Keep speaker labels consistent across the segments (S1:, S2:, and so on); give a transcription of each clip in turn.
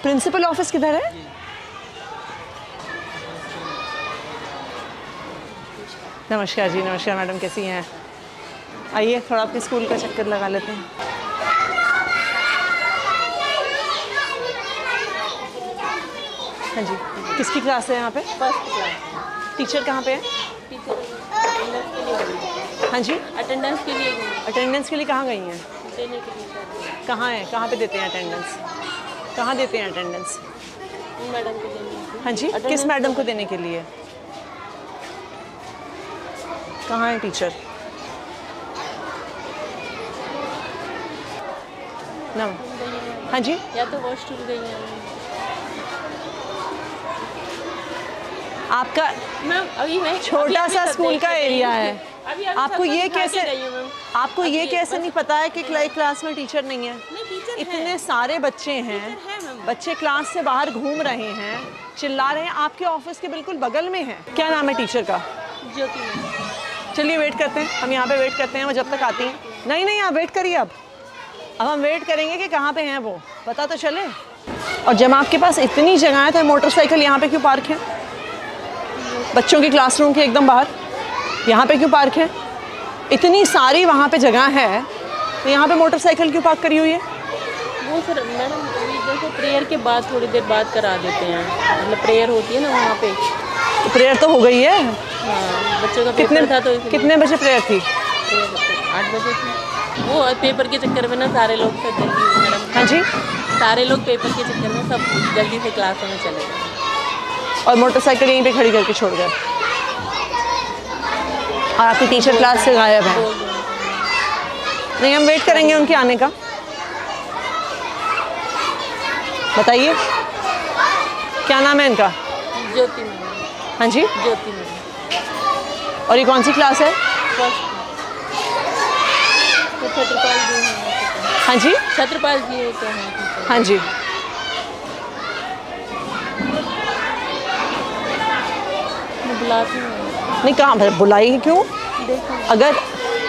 S1: Principal office किधर है? नमस्कार जी, नमस्कार मैडम, कैसी हैं? आइए थोड़ा अपने स्कूल का चक्कर लगा लेते हैं। हाँ जी, किसकी क्लास है यहाँ पे?
S2: First class.
S1: टीचर कहाँ पे है?
S2: टीचर अटेंडेंस के लिए।
S1: हाँ जी,
S2: अटेंडेंस के लिए।
S1: अटेंडेंस के लिए कहाँ गई हैं?
S2: देने के लिए।
S1: कहाँ है, कहाँ पे देते हैं अटेंडेंस? कहाँ देते हैं अटेंडेंस?
S2: मैडम को देने।
S1: हाँ जी, किस मैडम को देने के लिए? कहाँ है टीचर? ना, हाँ जी,
S2: या तो वॉशरूम गई हैं।
S1: आपका
S2: मैम अभी मैं
S1: छोटा सा स्कूल का एरिया है,
S2: अभी
S1: आपको ये कैसे, आपको ये
S2: अभी
S1: कैसे नहीं पता है कि क्लास में टीचर नहीं है?
S2: टीचर
S1: इतने सारे बच्चे हैं, बच्चे क्लास से बाहर घूम रहे हैं, चिल्ला रहे हैं, आपके ऑफिस के बिल्कुल बगल में है। क्या नाम है टीचर का?
S2: ज्योति।
S1: चलिए वेट करते हैं, हम यहाँ पे वेट करते हैं, वो जब तक आती हैं। नहीं नहीं, आप वेट करिए। अब हम वेट करेंगे कि कहाँ पे हैं वो, पता तो चले। और जब आपके पास इतनी जगह है तो मोटरसाइकिल यहाँ पे क्यों पार्क है? बच्चों की क्लासरूम के एकदम बाहर यहाँ पे क्यों पार्क है? इतनी सारी वहाँ पे जगह है तो यहाँ पे मोटरसाइकिल क्यों पार्क करी हुई है?
S2: वो सर मैडम जैसे प्रेयर के बाद थोड़ी देर बाद करा देते हैं, मतलब प्रेयर होती है ना वहाँ पे।
S1: तो प्रेयर तो हो गई है।
S2: हाँ, बच्चों का
S1: कितने
S2: पेपर था तो
S1: कितने बजे प्रेयर थी?
S2: 8 बजे थी। वो पेपर के चक्कर में ना सारे लोग सब जल्दी, मैडम
S1: हाँ जी,
S2: सारे लोग पेपर के चक्कर में सब जल्दी से क्लासों में चले गए
S1: और मोटरसाइकिल यहीं पे खड़ी करके छोड़ गए। और आपकी टीचर क्लास से गायब है। नहीं, हम वेट करेंगे उनके आने का। बताइए क्या नाम है इनका?
S2: ज्योति मैडम।
S1: हाँ जी,
S2: ज्योति मैडम।
S1: और ये कौन सी क्लास है?
S2: फर्स्ट। तो छत्रपाल जी हैं।
S1: हाँ जी,
S2: छत्रपाल जी होते हैं।
S1: हाँ जी।
S2: मैं बुलाती हूँ।
S1: नहीं, कहाँ पर बुलाई क्यों?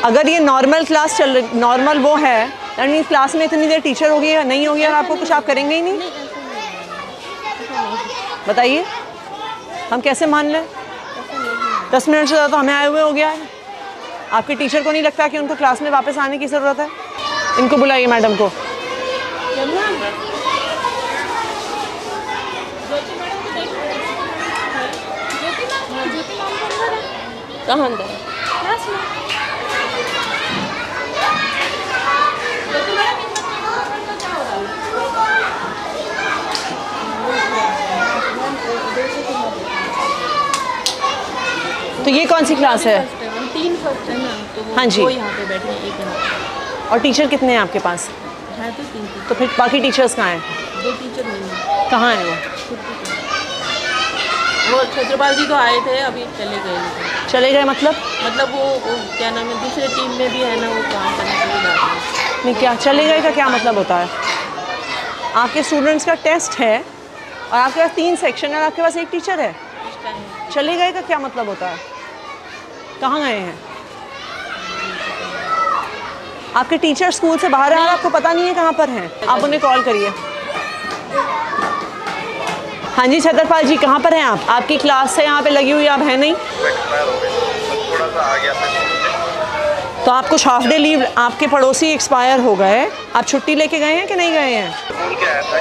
S1: अगर ये नॉर्मल क्लास चल रही, नॉर्मल वो है, यानी क्लास में इतनी देर टीचर होगी या नहीं होगी और आपको कुछ आप करेंगे ही नहीं? बताइए हम कैसे मान लें? 10 मिनट से ज़्यादा तो हमें आए हुए हो गया है। आपके टीचर को नहीं लगता कि उनको क्लास में वापस आने की ज़रूरत है? इनको बुलाइए, मैडम को।
S2: कहाँ अंदर?
S1: तो ये कौन सी क्लास है?
S2: 3 फर्स्ट है ना, तो वो
S1: हाँ जी।
S2: वो यहाँ पे बैठे हैं, एक यहाँ।
S1: और टीचर कितने हैं आपके पास?
S2: है तो 3।
S1: तो फिर बाकी टीचर्स कहाँ हैं?
S2: 2 टीचर नहीं है।
S1: कहाँ हैं वो?
S2: वो छत्रपाल जी तो आए थे, अभी चले गए।
S1: चले गए मतलब
S2: वो क्या नाम है, दूसरे टीम में भी है ना, वो काम करने के लिए जाते हैं।
S1: नहीं, क्या चले गए का क्या मतलब होता है? आपके स्टूडेंट्स का टेस्ट है और आपके पास 3 सेक्शन है और आपके पास 1 टीचर है। चले गए का क्या मतलब होता है? कहाँ गए हैं? आपके टीचर स्कूल से बाहर हैं और आपको पता नहीं है कहाँ पर हैं। आप उन्हें कॉल करिए। हाँ जी, छत्रपाल जी कहाँ पर हैं आप? आपकी क्लास से यहाँ पे लगी हुई, आप हैं नहीं?
S3: थोड़ा सा आ गया था।
S1: तो आप कुछ हाफ डे लीव, आपके पड़ोसी एक्सपायर हो गए, आप छुट्टी लेके गए हैं कि नहीं गए हैं?
S3: बोल के आया था।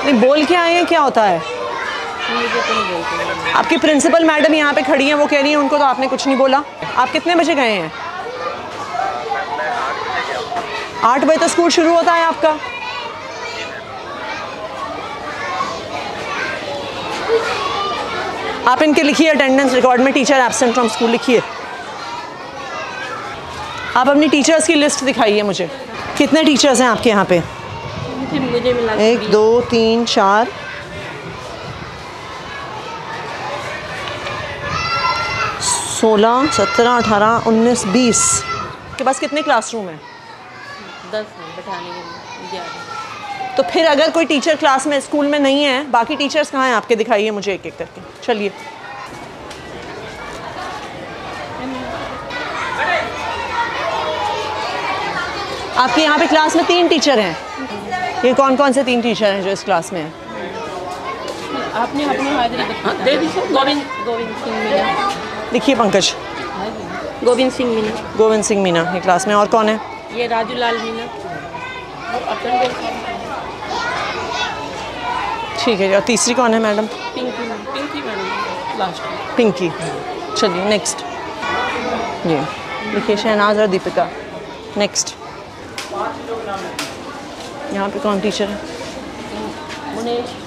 S1: नहीं, बोल के आए हैं, क्या होता है? आपकी प्रिंसिपल मैडम यहाँ पे खड़ी हैं, वो कह रही हैं उनको तो आपने कुछ नहीं बोला। आप कितने बजे गए हैं? 8 बजे तो स्कूल शुरू होता है आपका। आप इनके लिखिए अटेंडेंस रिकॉर्ड में टीचर एब्सेंट फ्रॉम स्कूल लिखिए। आप अपनी टीचर्स की लिस्ट दिखाइए मुझे। कितने टीचर्स हैं आपके यहाँ पे?
S2: मुझे मिला
S1: 1 2 3 4 16 17 18 19 20। के पास कितने क्लासरूम हैं?
S2: 10 हैं बैठाने के लिए, 11।
S1: तो फिर अगर कोई टीचर क्लास में स्कूल में नहीं है, बाकी टीचर्स कहाँ हैं आपके? दिखाइए मुझे एक एक करके। चलिए, आपके यहाँ पे क्लास में 3 टीचर हैं। ये कौन कौन से 3 टीचर हैं जो इस क्लास में हैं?
S2: आपने अपनी हाजिरी दे दी सर। गोविंद सिंह मीना।
S1: लिखिए पंकज।
S2: गोविंद सिंह मीना।
S1: गोविंद सिंह मीना ये क्लास में। और कौन है?
S2: ये राजू लाल मीना।
S1: ठीक है। और तीसरी कौन है madam?
S2: Pinky madam last.
S1: Pinky. चलिए नेक्स्ट। जी लिखिए शहनाज और दीपिका। नेक्स्ट। यहाँ पे कौन टीचर है?
S2: मुनेश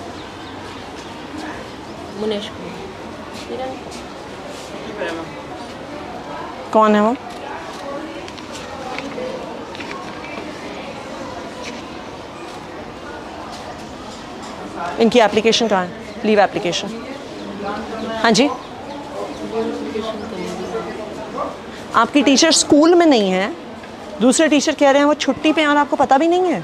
S1: कौन है वो? इनकी एप्लीकेशन कहाँ है? Leave application. हाँ जी। आपकी टीचर स्कूल में नहीं है, दूसरे टीचर कह रहे हैं वो छुट्टी पे हैं और आपको पता भी नहीं है।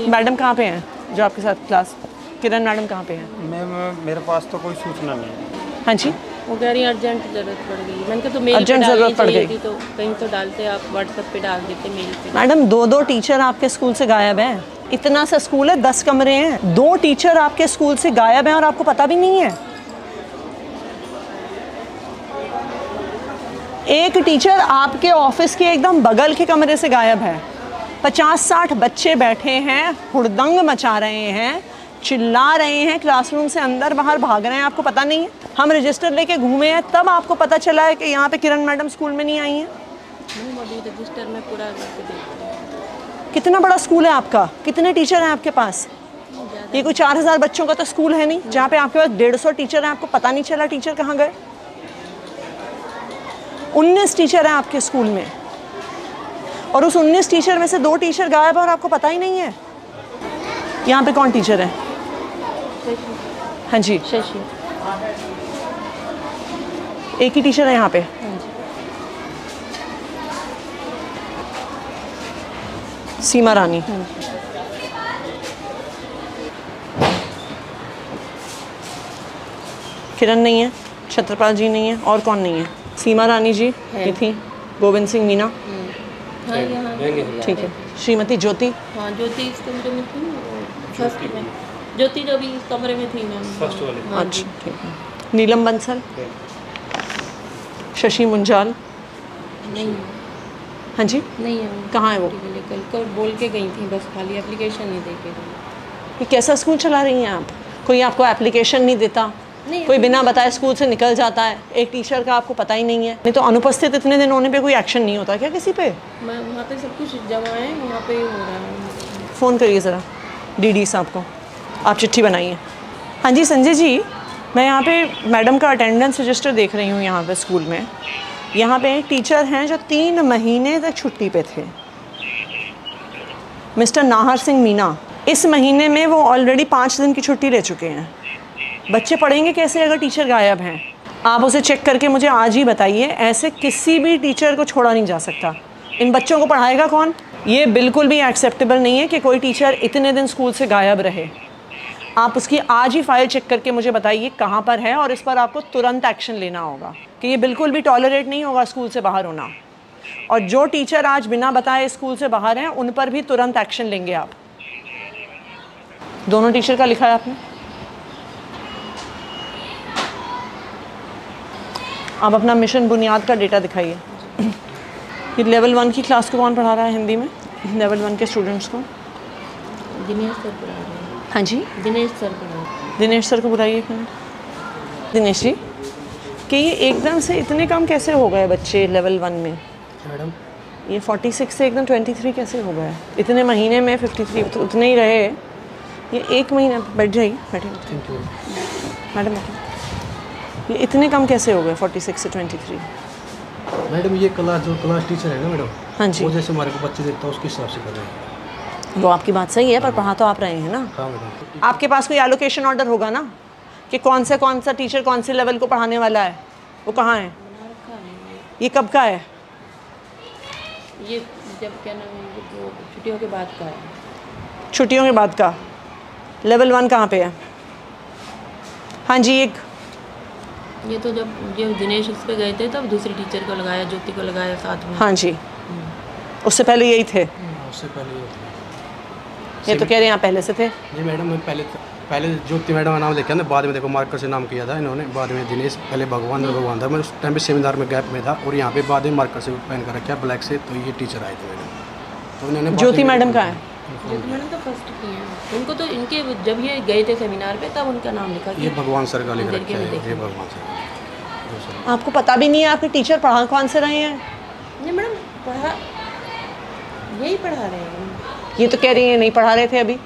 S1: मैडम कहाँ पे हैं जो आपके साथ क्लास? किरण मैडम कहाँ पे हैं?
S4: मैम मेरे पास तो कोई सूचना नहीं है।
S1: हाँ जी।
S2: वो कह रही अर्जेंट ज़रूरत पड़ गई। मैंने कहा तो मेल
S1: अर्जेंट ज़रूरत पड़ गई
S2: तो कहीं तो डालते, आप व्हाट्सएप पे डाल देते मेल पे।
S1: मैडम 2 टीचर आपके स्कूल से गायब हैं। इतना सा स्कूल है, 10 कमरे हैं, 2 टीचर आपके स्कूल से गायब हैं और आपको पता भी नहीं है। एक टीचर आपके ऑफिस के एकदम बगल के कमरे से गायब है। 50-60 बच्चे बैठे हैं, हुड़दंग मचा रहे हैं, चिल्ला रहे हैं, क्लासरूम से अंदर बाहर भाग रहे हैं, आपको पता नहीं है। हम रजिस्टर लेके घूमे हैं, तब आपको पता चला है कि यहाँ पे किरण मैडम स्कूल में नहीं आई हैं।
S2: रजिस्टर में पूरा करके देखते हैं।
S1: कितना बड़ा स्कूल है आपका? कितने टीचर हैं आपके पास? ये कोई 4000 बच्चों का तो स्कूल है नहीं जहाँ पे आपके पास 150 टीचर हैं, आपको पता नहीं चला टीचर कहाँ गए। 19 टीचर हैं आपके स्कूल में और उस 19 टीचर में से 2 टीचर गायब है और आपको पता ही नहीं है। यहाँ पे कौन टीचर है? हाँ जी।
S2: शशि।
S1: एक ही टीचर है यहाँ पे। सीमा रानी। किरण नहीं है, छत्रपाल जी नहीं है, और कौन नहीं है? सीमा रानी जी ये थी, गोविंद सिंह मीना।
S2: हाँ यहाँ
S1: ठीक है। श्रीमती ज्योति।
S2: हाँ ज्योति इस कमरे में थी, फर्स्ट में। ज्योति जो भी इस कमरे में थी मैम, फर्स्ट वाले। हाँ जी।
S1: ठीक है। नीलम बंसल। शशि मुंजाल।
S2: नहीं।
S1: हाँ जी।
S2: नहीं है।
S1: कहाँ है वो?
S2: कल बोल के गई थी, बस खाली एप्लीकेशन नहीं दे के गई।
S1: ये कैसा स्कूल चला रही हैं आप? कोई आपको एप्लीकेशन नहीं देता, कोई बिना बताए स्कूल से निकल जाता है, एक टीचर का आपको पता ही नहीं है। नहीं तो अनुपस्थित इतने दिन होने पे कोई एक्शन नहीं होता क्या किसी पे?
S2: वहाँ पे सब कुछ जमा है, वहाँ पे हो रहा है।
S1: फ़ोन करिए ज़रा डीडी साहब को, आप चिट्ठी बनाइए। हाँ जी संजय जी, मैं यहाँ पे मैडम का अटेंडेंस रजिस्टर देख रही हूँ। यहाँ पे स्कूल में यहाँ पे एक टीचर हैं जो 3 महीने तक छुट्टी पे थे, मिस्टर नाहर सिंह मीना। इस महीने में वो ऑलरेडी 5 दिन की छुट्टी ले चुके हैं। बच्चे पढ़ेंगे कैसे अगर टीचर गायब हैं? आप उसे चेक करके मुझे आज ही बताइए। ऐसे किसी भी टीचर को छोड़ा नहीं जा सकता। इन बच्चों को पढ़ाएगा कौन? ये बिल्कुल भी एक्सेप्टेबल नहीं है कि कोई टीचर इतने दिन स्कूल से गायब रहे। आप उसकी आज ही फाइल चेक करके मुझे बताइए कहाँ पर है, और इस पर आपको तुरंत एक्शन लेना होगा कि ये बिल्कुल भी टॉलरेट नहीं होगा स्कूल से बाहर होना। और जो टीचर आज बिना बताए स्कूल से बाहर हैं उन पर भी तुरंत एक्शन लेंगे आप। दोनों टीचर का लिखा है आपने? आप अपना मिशन बुनियाद का डेटा दिखाइए। ये लेवल 1 की क्लास को कौन पढ़ा रहा है हिंदी में? लेवल 1 के स्टूडेंट्स को
S2: दिनेश सर पढ़ा रहे हैं।
S1: हाँ जी,
S2: दिनेश सर पढ़ा रहे हैं।
S1: दिनेश सर को बुलाइए। दिनेश जी, कि ये एकदम से इतने कम कैसे हो गए बच्चे लेवल 1 में?
S4: मैडम
S1: ये 46 से एकदम 23 कैसे हो गए? इतने महीने में 53 तो उतने ही रहे। ये 1 महीना बैठ जाइए, बैठिए।
S4: थैंक यू
S1: मैडम बैठिए। ये इतने कम कैसे हो गए 46 से 23?
S4: मैडम। ये क्लास टीचर है ना मैडम,
S1: हाँ जी।
S4: वो जैसे हमारे को बच्चे देखता है उसके हिसाब से कर रहे हैं।
S1: वो आपकी बात सही है, पर पढ़ा तो आप रहे हैं ना।
S4: हाँ मैडम।
S1: आपके पास कोई एलोकेशन ऑर्डर होगा ना कि कौन सा टीचर कौन से लेवल को पढ़ाने वाला है? वो कहाँ है? ये कब का है?
S2: ये जब क्या नाम है, जो छुट्टियों के बाद का है।
S1: छुट्टियों के बाद का। लेवल 1 कहाँ पे है? हाँ जी। एक
S2: ये तो जब दिनेश उस पे गए थे तब दूसरी टीचर को लगाया, ज्योति को लगाया साथ में।
S1: हाँ जी, उससे पहले यही थे।
S4: उससे पहले
S1: ये तो कह रहे हैं यहाँ पहले से थे।
S4: जी मैडम, मैं पहले पहले ज्योति मैडम का नाम लिखा ना, बाद में देखो मार्कर से नाम किया था इन्होंने, बाद में दिनेश, पहले भगवान और भगवान था। मैं उस टाइम पे सेमिनार में गैप में था और यहाँ पे बाद में मार्कर से पहन कर रखा ब्लैक से, तो ये टीचर आए थे मैडम। तो उन्होंने
S1: ज्योति मैडम कहाँ है?
S2: ज्योति मैडम तो फर्स्ट की हैं। उनको तो इनके जब ये गए थे सेमिनार पे तब उनका नाम लिखा
S4: ये
S2: था।
S4: भगवान सर का लिख रखा है, ये भगवान सर।
S1: आपको पता भी नहीं है आपके टीचर पढ़ा कौन से रहे हैं?
S2: नहीं मैडम पढ़ा, यही पढ़ा रहे हैं।
S1: ये तो कह रही हैं नहीं पढ़ा रहे थे अभी।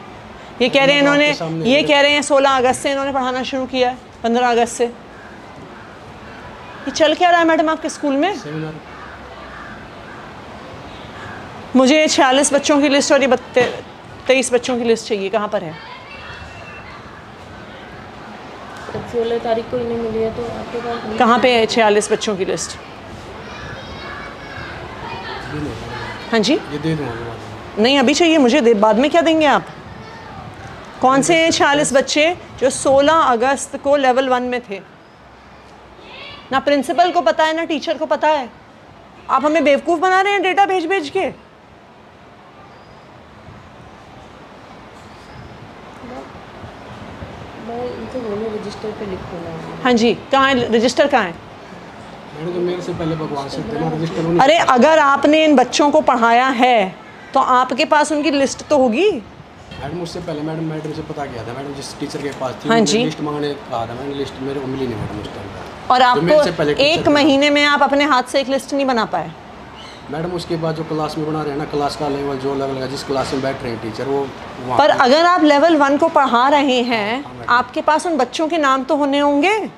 S1: ये कह रहे हैं इन्होंने, ये कह रहे हैं 16 अगस्त से इन्होंने पढ़ाना शुरू किया है, 15 अगस्त से। ये चल क्या रहा है मैडम आपके स्कूल में?
S4: सेमिनार
S1: मुझे 46 बच्चों की लिस्ट और ये 23 बच्चों की लिस्ट चाहिए, कहाँ पर है?
S2: तब 16 तारीख को इन्हें मिली है तो आपके पास
S1: कहाँ पे है 46 बच्चों की लिस्ट? हाँ जी,
S4: ये दे दूँगा।
S1: नहीं अभी चाहिए मुझे, बाद में क्या देंगे आप? कौन से हैं 46 बच्चे जो 16 अगस्त को लेवल 1 में थे? ना प्रिंसिपल को पता है ना टीचर को पता है। आप हमें बेवकूफ़ बना रहे हैं डेटा भेज भेज के।
S2: मैं इनसे बोलूँ रजिस्टर पे लिखूँगा।
S1: हाँ जी, कहाँ है रजिस्टर? कहाँ है?
S4: मैंने तो मेरे से पहले भगवान सर थे ना, रजिस्टर।
S1: अरे अगर आपने इन बच्चों को पढ़ाया है तो आपके पास उनकी लिस्ट तो होगी।
S4: मैडम उससे पहले मैडम से पता किया था, मैडम जिस टीचर के पास थी
S1: हाँ जी,
S4: लिस्ट मांगने कहा था मैंने, लिस्ट मेरे को मिली नहीं मैडम उस टाइम।
S1: और आपको एक महीने में आप अपने हाथ से एक लिस्ट नहीं बना पाए?
S4: मैडम उसके बाद जो क्लास में बना रहे हैं ना, क्लास का लेवल जो अलग अलग जिस क्लास में बैठ रहे हैं टीचर वो वहाँ
S1: पर अगर आप लेवल 1 को पढ़ा रहे हैं आपके पास उन बच्चों के नाम तो होने होंगे।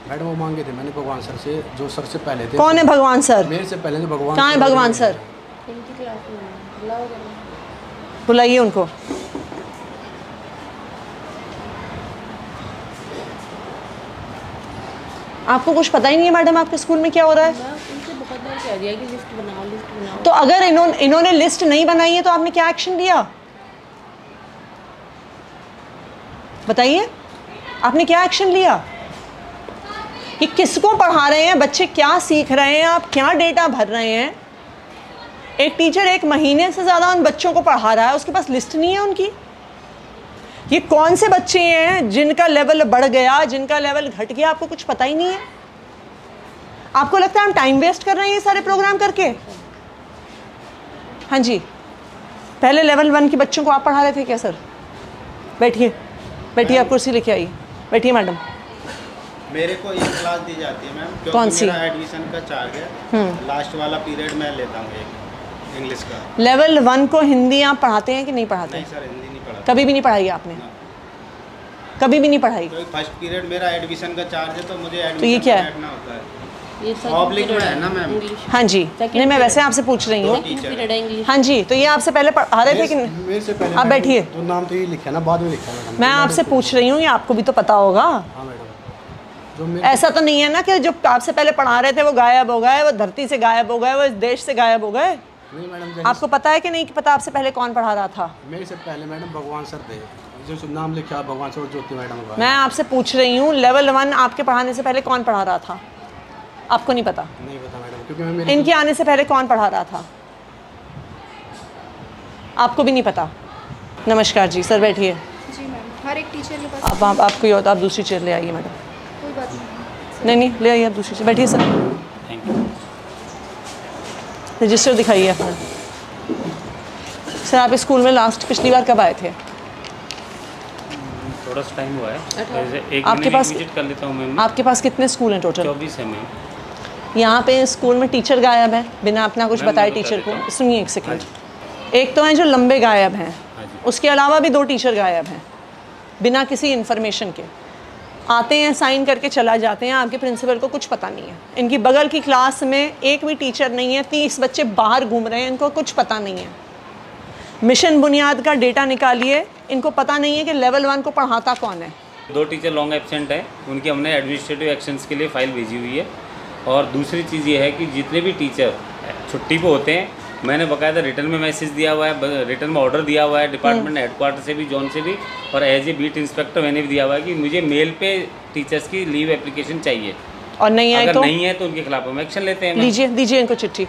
S4: मैडम वो मांगे थे मैंने भगवान सर से, जो सर से पहले थे।
S1: कौन है भगवान सर?
S4: मेरे से पहले जो भगवान।
S1: कहाँ है भगवान सर?
S2: इनकी क्लास में बुलाओ जरा।
S1: बुलाइए उनको। आपको कुछ पता ही नहीं है मैडम आपके स्कूल में क्या हो रहा है?
S2: मैं उनसे बहुत बार कह दिया कि लिस्ट बनाओ।
S1: तो अगर इन्होंने लिस्ट नहीं बनाई है तो आपने क्या एक्शन लिया? बताइए, आपने क्या एक्शन लिया? कि किसको पढ़ा रहे हैं, बच्चे क्या सीख रहे हैं, आप क्या डेटा भर रहे हैं? एक टीचर 1 महीने से ज़्यादा उन बच्चों को पढ़ा रहा है, उसके पास लिस्ट नहीं है उनकी। ये कौन से बच्चे हैं जिनका लेवल बढ़ गया, जिनका लेवल घट गया, आपको कुछ पता ही नहीं है? आपको लगता है हम टाइम वेस्ट कर रहे हैं ये सारे प्रोग्राम करके? हाँ जी, पहले लेवल 1 के बच्चों को आप पढ़ा रहे थे क्या सर? बैठिए बैठिए, आप कुर्सी लेके आइए, बैठिए मैडम।
S5: मेरे को ये क्लास दी जाती है मैम, क्योंकि
S1: कौन सी?
S5: मेरा एडमिशन का चार्ज है। लास्ट वाला पीरियड मैं लेता हूँ एक इंग्लिश का।
S1: लेवल 1 को हिंदी आप पढ़ाते हैं कि नहीं पढ़ाते?
S5: नहीं सर, हिंदी नहीं पढ़ा।
S1: कभी भी नहीं पढ़ाई आपने? कभी भी नहीं पढ़ाई?
S5: क्योंकि फर्स्ट पीरियड मेरा एडमिशन का चार्ज है तो मुझे
S1: तो ये
S5: एडमिशन
S1: क्या है?
S5: बैठना होता है।
S2: ये
S5: पब्लिक में है ना मैम।
S2: इंग्लिश
S1: हाँ जी, नहीं मैं वैसे आपसे पूछ रही हूँ।
S2: पीरियड है इंग्लिश।
S1: हाँ जी, तो ये आपसे पहले पढ़ा रहे थे कि नहीं?
S4: मेरे से पहले
S1: आप बैठिए।
S4: तो नाम तो ये लिखा है ना, बाद में लिखा है मैडम।
S1: मैं आपसे पूछ रही हूँ, ये आपको भी तो पता होगा।
S4: हाँ मैडम, जो मेरे
S1: ऐसा तो नहीं है ना कि जो आपसे पहले पढ़ा रहे थे वो गायब हो गए, वो धरती से गायब हो गए, वो इस देश से गायब हो गए?
S4: नहीं मैडम,
S1: आपको पता है कि नहीं कि पता आपसे पहले कौन पढ़ा रहा था?
S4: मेरे से पहले मैडम भगवान सर थे, जो नाम लिखा भगवान सर, ज्योति मैडम का।
S1: मैं आपसे पूछ रही हूँ लेवल 1 आपके पढ़ाने से पहले कौन पढ़ा रहा था? आपको नहीं पता?
S4: नहीं पता मैडम, क्योंकि मैं मेरे
S1: इनके आने से पहले कौन पढ़ा रहा था? आपको भी नहीं पता? नमस्कार जी, सर बैठिए।
S6: जी मैम, हर एक टीचर के पास
S1: आप कोई और, आप दूसरी चेयर ले आइए मैडम।
S6: कोई बात नहीं।
S1: नहीं ले आइए आप दूसरी चेयर, बैठिए सर। रजिस्टर दिखाइए अपना। सर आप इस स्कूल में लास्ट पिछली बार कब आए थे?
S7: थोड़ा सा टाइम हुआ है, एक
S1: आपके पास
S7: विजिट कर लेता हूँ मैम।
S1: आपके पास कितने स्कूल हैं टोटल?
S7: 24 है मैम।
S1: यहाँ पे स्कूल में टीचर गायब है बिना अपना कुछ
S7: मैम,
S1: बताए
S7: मैं बता
S1: टीचर
S7: देता
S1: को।
S7: हूँ।
S1: सुनिए एक सेकंड। एक तो हैं जो लंबे गायब हैं,
S7: हाँ जी।
S1: उसके अलावा भी 2 टीचर गायब हैं बिना किसी इन्फॉर्मेशन के। आते हैं, साइन करके चला जाते हैं, आपके प्रिंसिपल को कुछ पता नहीं है। इनकी बगल की क्लास में एक भी टीचर नहीं है, 30 बच्चे बाहर घूम रहे हैं, इनको कुछ पता नहीं है। मिशन बुनियाद का डेटा निकालिए, इनको पता नहीं है कि लेवल 1 को पढ़ाता कौन है।
S7: 2 टीचर लॉन्ग एब्सेंट हैं, उनकी हमने एडमिनिस्ट्रेटिव एक्शंस के लिए फ़ाइल भेजी हुई है। और दूसरी चीज़ ये है कि जितने भी टीचर छुट्टी पे होते हैं, मैंने बाकायदा रिटर्न में मैसेज दिया हुआ है, रिटर्न में ऑर्डर दिया हुआ है डिपार्टमेंट हेडक्वार्टर से भी, जोन से भी, और एज ए बीट इंस्पेक्टर मैंने भी दिया हुआ है कि मुझे मेल पे टीचर्स की लीव एप्लीकेशन चाहिए।
S1: और नहीं आए
S7: अगर
S1: तो
S7: नहीं है तो उनके खिलाफ हम एक्शन लेते हैं मैम।
S1: दीजिए इनको चिट्ठी।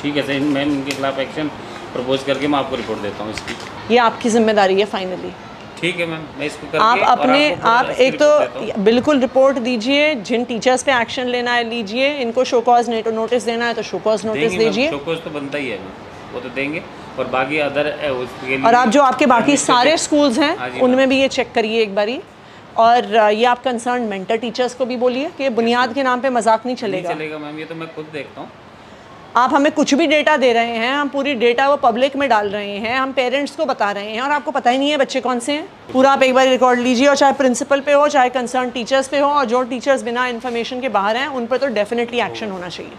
S7: ठीक है सर मैम, उनके खिलाफ एक्शन प्रपोज करके मैं आपको रिपोर्ट देता हूँ इसकी।
S1: ये आपकी जिम्मेदारी है फाइनली।
S7: ठीक है मैम, मैं इसको करके
S1: आप
S7: और
S1: अपने
S7: आपको पूरा
S1: आप
S7: इसकी
S1: एक
S7: रिपोर्ट देता हूँ।
S1: तो बिल्कुल रिपोर्ट दीजिए, जिन टीचर्स पे एक्शन लेना है लीजिए, इनको शो कॉज नोटिस देना है तो शो कॉज नोटिस
S7: देंगे मैम,
S1: दीजिए।
S7: शो कॉज तो बनता ही है मैम, वो तो देंगे। और बाकी अदर उसके लिए
S1: और आप जो आपके बाकी सारे
S7: administrative-
S1: स्कूल्स
S7: हाँ
S1: हैं
S7: जी
S1: उनमें
S7: मैम।
S1: भी ये चेक करिए एक बारी। और ये आप कंसर्न मेंटर टीचर्स को भी बोलिए कि बुनियाद के नाम पे मजाक नहीं
S7: नहीं
S1: चलेगा।
S7: चलेगा मैम, ये तो मैं खुद देखता हूँ।
S1: आप हमें कुछ भी डेटा दे रहे हैं, हम पूरी डेटा वो पब्लिक में डाल रहे हैं, हम पेरेंट्स को बता रहे हैं और आपको पता ही नहीं है बच्चे कौन से हैं। पूरा आप एक बार रिकॉर्ड लीजिए, और चाहे प्रिंसिपल पे हो चाहे कंसर्न टीचर्स पे हो, और जो टीचर्स बिना इन्फॉर्मेशन के बाहर हैं उन पर तो डेफिनेटली एक्शन होना चाहिए।